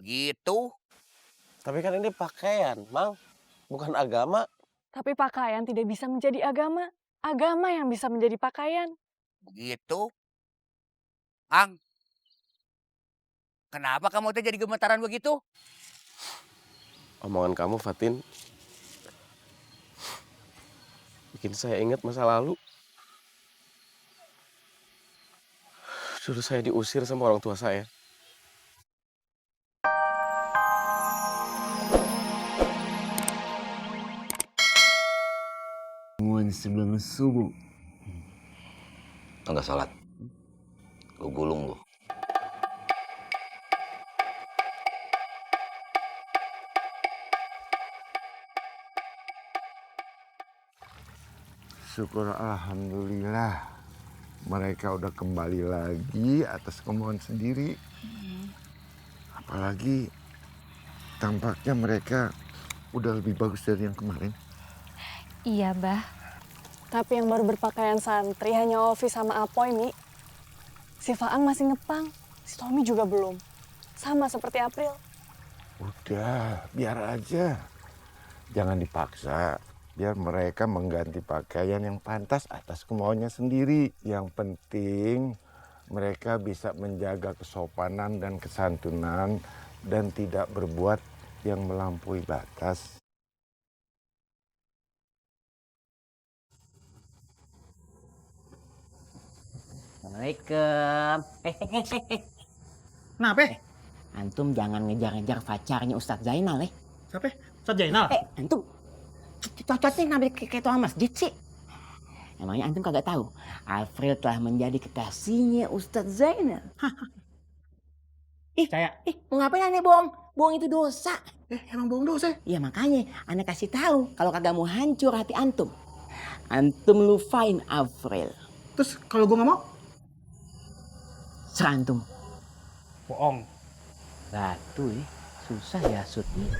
Begitu? Tapi kan ini pakaian, Mang. Bukan agama. Tapi pakaian tidak bisa menjadi agama. Agama yang bisa menjadi pakaian. Begitu? Ang, kenapa kamu teh jadi gemetaran begitu? Omongan kamu, Fatin, bikin saya ingat masa lalu. Dulu saya diusir sama orang tua saya. Mohon sebelum subuh. Enggak salat. Gue gulung lu. Syukur alhamdulillah. Mereka udah kembali lagi atas kemauan sendiri. Apalagi tampaknya mereka udah lebih bagus dari yang kemarin. Iya, Bah. Tapi yang baru berpakaian santri hanya Ovi sama Apoy, Mi. Si Faang masih ngepang. Si Tommy juga belum. Sama seperti April. Udah, biar aja. Jangan dipaksa. Biar mereka mengganti pakaian yang pantas atas kemauannya sendiri. Yang penting mereka bisa menjaga kesopanan dan kesantunan dan tidak berbuat yang melampaui batas. Assalamualaikum. Kenapa? Antum jangan ngejar-ngejar pacarnya Ustadz Zainal ya. Siapa? Ustadz Zainal? Antum cocoknya ngambil kayak tuan masjid sih. Emangnya antum kagak tahu? April telah menjadi kekasihnya Ustadz Zainal. Mau ngapain aneh bohong? Bohong itu dosa. Emang bohong dosa? Iya makanya aneh kasih tahu kalau kagak mau hancur hati antum. Antum lupain April. Terus kalau gue nggak mau? Serah antum. Bohong. Batu ya, susah ya sudnya.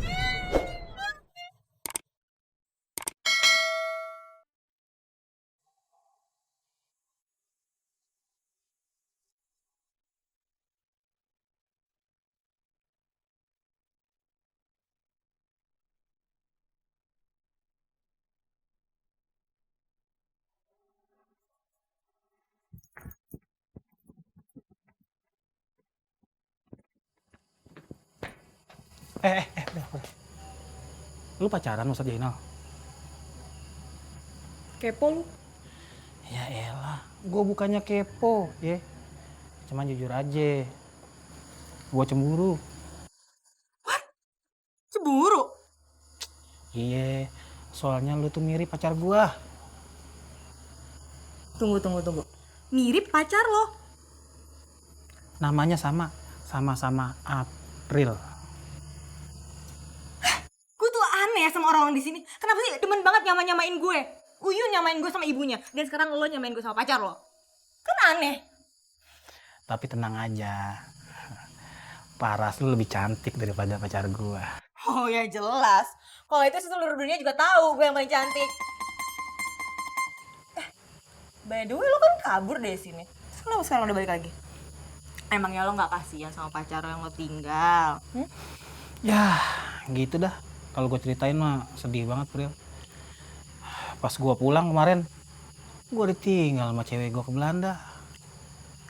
Lu pacaran Ustadz Zainal? Kepo lu. Ya elah, gue bukannya kepo ya. Cuman jujur aja. Gue cemburu. Cemburu? Iya, soalnya lu tuh mirip pacar gua. Tunggu. Mirip pacar lo? Namanya sama-sama April. Gue tuh aneh sama orang-orang di sini. Kenapa sih demen banget nyamain gue? Uyun nyamain gue sama ibunya. Dan sekarang lo nyamain gue sama pacar lo. Kan aneh. Tapi tenang aja. Paras lu lebih cantik daripada pacar gua. Oh ya jelas. Kalau itu seluruh dunia juga tahu gue yang paling cantik. By the way lo kan kabur dari sini. Terus kenapa sekarang udah balik lagi? Emangnya lo gak kasihan sama pacar lo yang lo tinggal? Ya, gitu dah. Kalau gue ceritain mah sedih banget, Pril. Pas gue pulang kemarin, gue ditinggal sama cewek gue ke Belanda.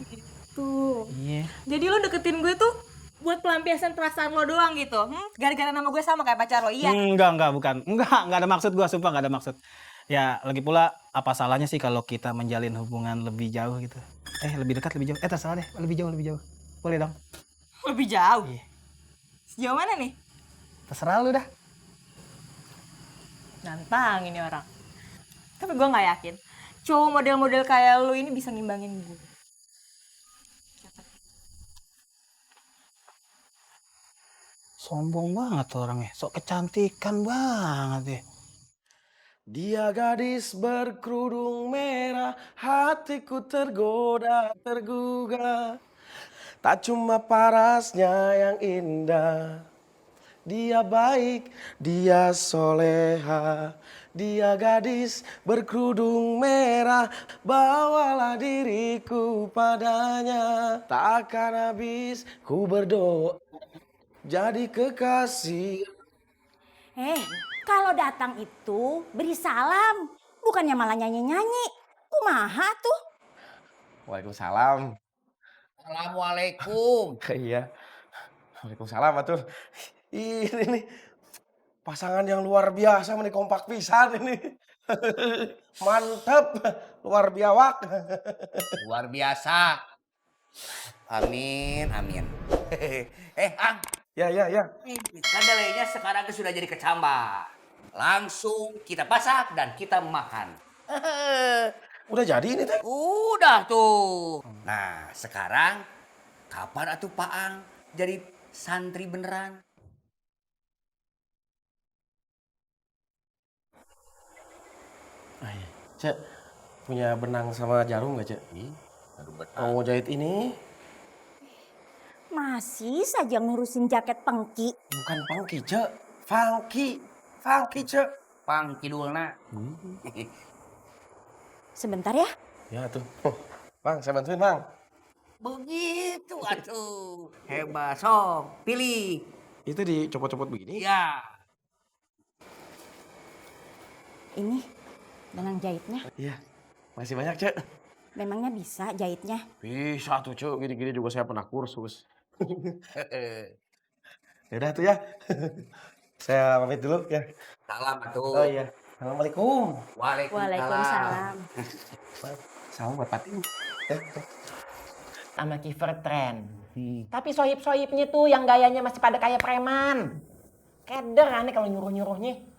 Gitu. Iya. Jadi lo deketin gue tuh buat pelampiasan perasaan lo doang gitu? Gara-gara nama gue sama kayak pacar lo, iya? Enggak, bukan. Enggak ada maksud gue, sumpah enggak ada maksud. Ya, lagi pula apa salahnya sih kalau kita menjalin hubungan lebih jauh gitu. Lebih dekat, lebih jauh. Terserah deh, lebih jauh. Boleh dong? Lebih jauh? Iya. Sejauh mana nih? Terserah lu dah. Nantang ini orang. Tapi gue gak yakin cowok model-model kayak lu ini bisa ngimbangin gue. Sombong banget tuh orangnya, sok kecantikan banget ya. Dia gadis berkerudung merah, hatiku tergoda, tergugah. Tak cuma parasnya yang indah, dia baik, dia soleha. Dia gadis berkerudung merah, bawalah diriku padanya. Takkan habis ku berdoa jadi kekasih. Kalau datang itu beri salam, bukannya malah nyanyi-nyanyi. Kumaha tuh? Waalaikumsalam. Assalamualaikum. Iya. Waalaikumsalam atuh. Ini nih pasangan yang luar biasa nih, kompak pisan ini. Mantap, luar biawak. Luar biasa. Amin, amin. Ang, Ya. kedelainya sekarang sudah jadi kecambah. Langsung kita pasak dan kita makan. Udah jadi ini teh? Udah tuh. Nah, sekarang kapan atuh Pak Ang jadi santri beneran? Cek, punya benang sama jarum gak, Cek? Mau jahit ini? Masih saja ngurusin jaket pengki. Bukan pangki, Cek. Funky. Funky, Cek. Pang kidulna. Sebentar ya. Ya tuh. Bang, saya bantuin, Bang. Begitu atuh. Hebat, sok. Pilih. Itu dicopot-copot begini? Ya. Ini benang jahitnya. Iya. Masih banyak, Cek. Memangnya bisa jahitnya? Bisa tuh, Cek. Gini-gini juga saya pernah kursus. Yaudah tuh ya. Saya pamit dulu ya. Salam atuh. Oh iya. Assalamualaikum. Waalaikumsalam. Salam buat Patin. Sama Kiver Tren. Tapi sohib-sohibnya tuh yang gayanya masih pada kayak preman. Keder aneh kalau nyuruh-nyuruhnya.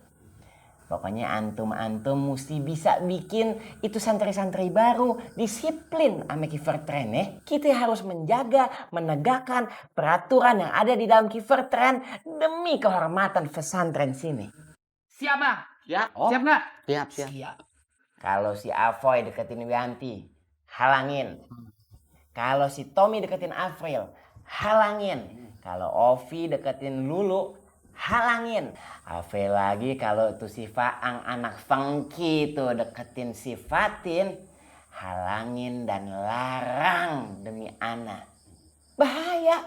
Pokoknya antum-antum mesti bisa bikin itu santri-santri baru. Disiplin sama Kiver Tren ya. Kita harus menjaga, menegakkan peraturan yang ada di dalam Kiver Tren demi kehormatan pesantren sini. Siap, Bang. Ya, Siap nggak? Siap. Kalau si Avoy deketin Wianti, halangin. Kalau si Tommy deketin Afril, halangin. Kalau Ovi deketin Lulu, halangin. Ave lagi kalau tuh si Faang anak funky tuh deketin si Fatin, halangin dan larang demi Ana. Bahaya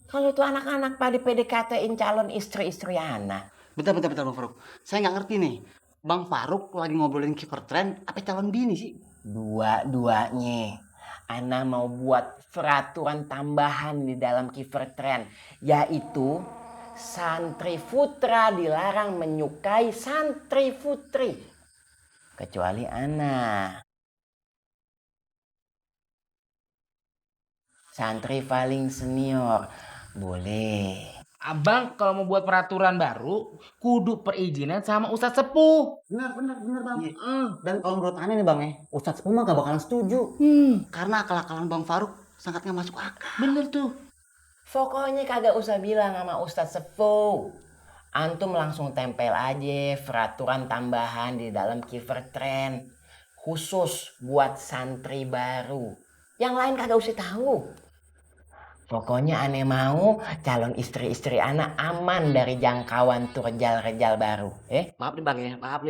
kalau tuh anak-anak pada PDKT-in calon istri-istri Ana. Bentar Bang Faruk. Saya nggak ngerti nih. Bang Faruk lagi ngobrolin Kiper Tren apa calon bini sih? Dua-duanya. Ana mau buat peraturan tambahan di dalam Kiper Tren, yaitu santri putra dilarang menyukai santri putri. Kecuali Ana. Santri paling senior. Boleh. Abang kalau mau buat peraturan baru, kudu perizinan sama Ustadz Sepuh. Benar Bang. Dan kalau menurut Ana nih Bang ya, Ustadz Sepuh mah gak bakalan setuju. Karena akal-akalan Bang Faruk sangat nggak masuk akal. Bener tuh. Pokoknya kagak usah bilang sama Ustadz Sepuh. Antum langsung tempel aja peraturan tambahan di dalam Kiver Tren. Khusus buat santri baru. Yang lain kagak usah tahu. Pokoknya aneh mau calon istri-istri anak aman dari jangkauan turjal-rejal baru. Maaf nih Bang ya, maaf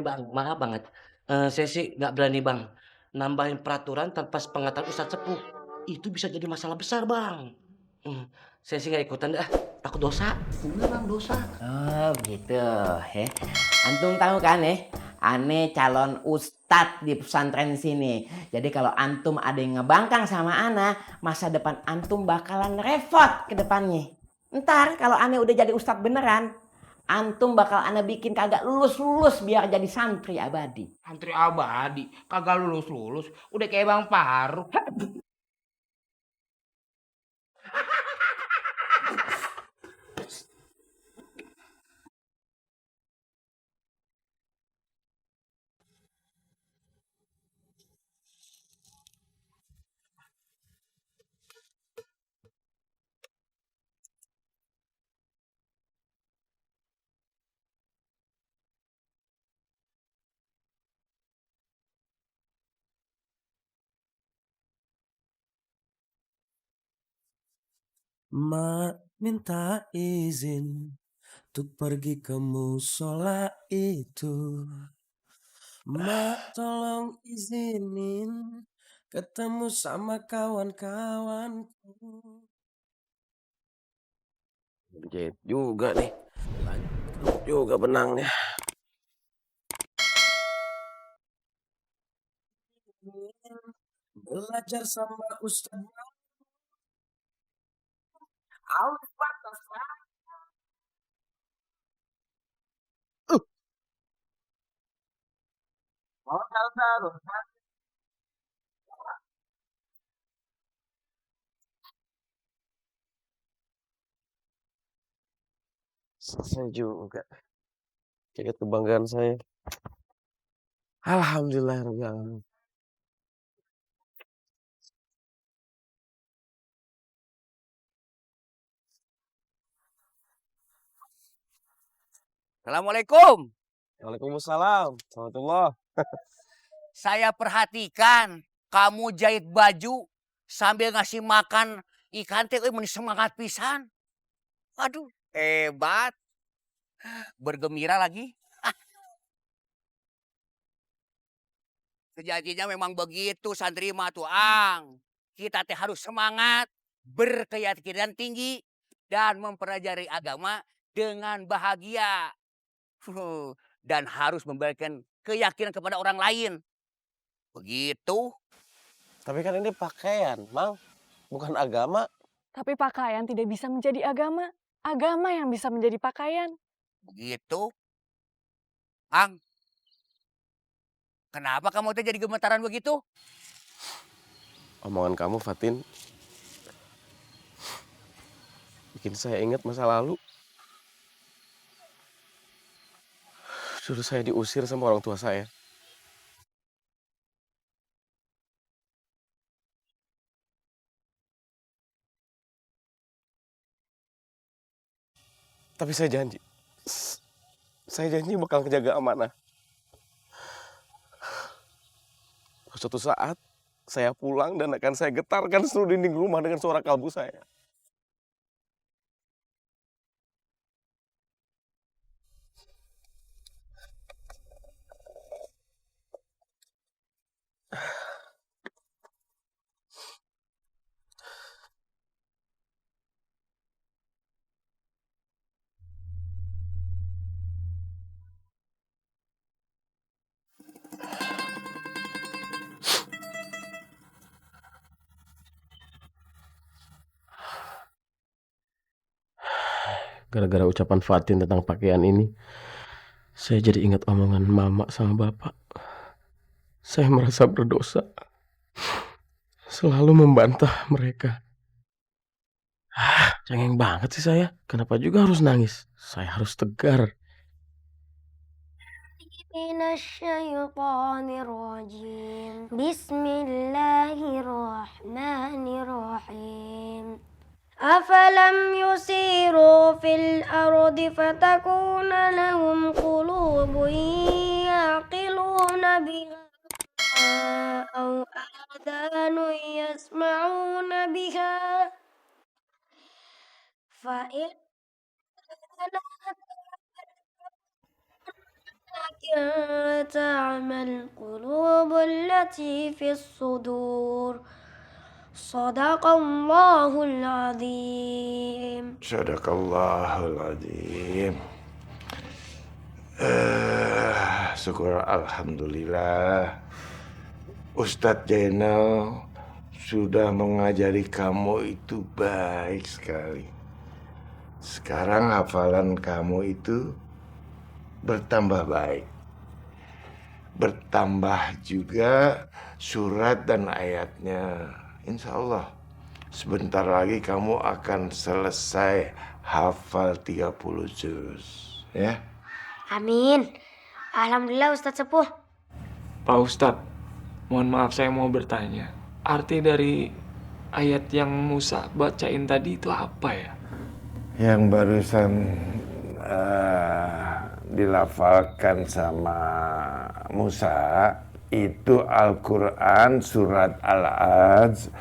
banget. Saya sih nggak berani Bang. Nambahin peraturan tanpa sepengetahuan Ustadz Sepuh. Itu bisa jadi masalah besar Bang. Saya sih nggak ikutan dah, takut dosa. Bener Bang, dosa. Oh gitu. Antum tahu kan aneh calon ustadz di pesantren sini. Jadi kalau antum ada yang ngebangkang sama ana, masa depan antum bakalan repot ke depannya. Ntar kalau aneh udah jadi ustadz beneran, antum bakal ana bikin kagak lulus-lulus biar jadi santri abadi. Santri abadi, kagak lulus-lulus. Udah kayak Bang Faruk. Mak minta izin untuk pergi ke musola itu. Mak tolong izinin ketemu sama kawan-kawanku. Jahit juga nih. Lanjut juga benangnya. Belajar sama Ustaz. Selesai juga. Jaket kebanggaan saya. Alhamdulillah. Assalamualaikum. Waalaikumsalam. Warahmatullah. Saya perhatikan kamu jahit baju sambil ngasih makan ikan teh, semangat pisan. Aduh, hebat. Bergembira lagi. Sejatinya memang begitu santri mah tuang. Kita teh harus semangat, berkeyakinan tinggi, dan mempelajari agama dengan bahagia. Dan harus memberikan keyakinan kepada orang lain. Begitu. Tapi kan ini pakaian, Mang. Bukan agama. Tapi pakaian tidak bisa menjadi agama. Agama yang bisa menjadi pakaian. Begitu. Ang, kenapa kamu tuh jadi gemetaran begitu? Omongan kamu, Fatin, bikin saya ingat masa lalu. Dulu saya diusir sama orang tua saya. Tapi saya janji bakal ngejaga amanah. Suatu saat saya pulang dan akan saya getarkan seluruh dinding rumah dengan suara kalbu saya. Gara-gara ucapan Fatin tentang pakaian ini, saya jadi ingat omongan mama sama bapak. Saya merasa berdosa. Selalu membantah mereka. Cengeng banget sih saya. Kenapa juga harus nangis? Saya harus tegar. Bismillahirrahmanirrahim. أفلم يسيروا في الأرض فتكون لهم قلوب يعقلون بها أو آذان يسمعون بها فإنها تعمى القلوب التي في الصدور. Sadaqallahul azim. Sadaqallahul azim. Syukur alhamdulillah. Ustadz Jainal sudah mengajari kamu itu baik sekali. Sekarang hafalan kamu itu bertambah baik. Bertambah juga surat dan ayatnya. Insya Allah sebentar lagi kamu akan selesai hafal 30 juz, ya. Amin. Alhamdulillah Ustadz Sepuh. Pak Ustadz, mohon maaf saya mau bertanya. Arti dari ayat yang Musa bacain tadi itu apa ya? Yang barusan dilafalkan sama Musa itu Al-Quran surat Al-Adz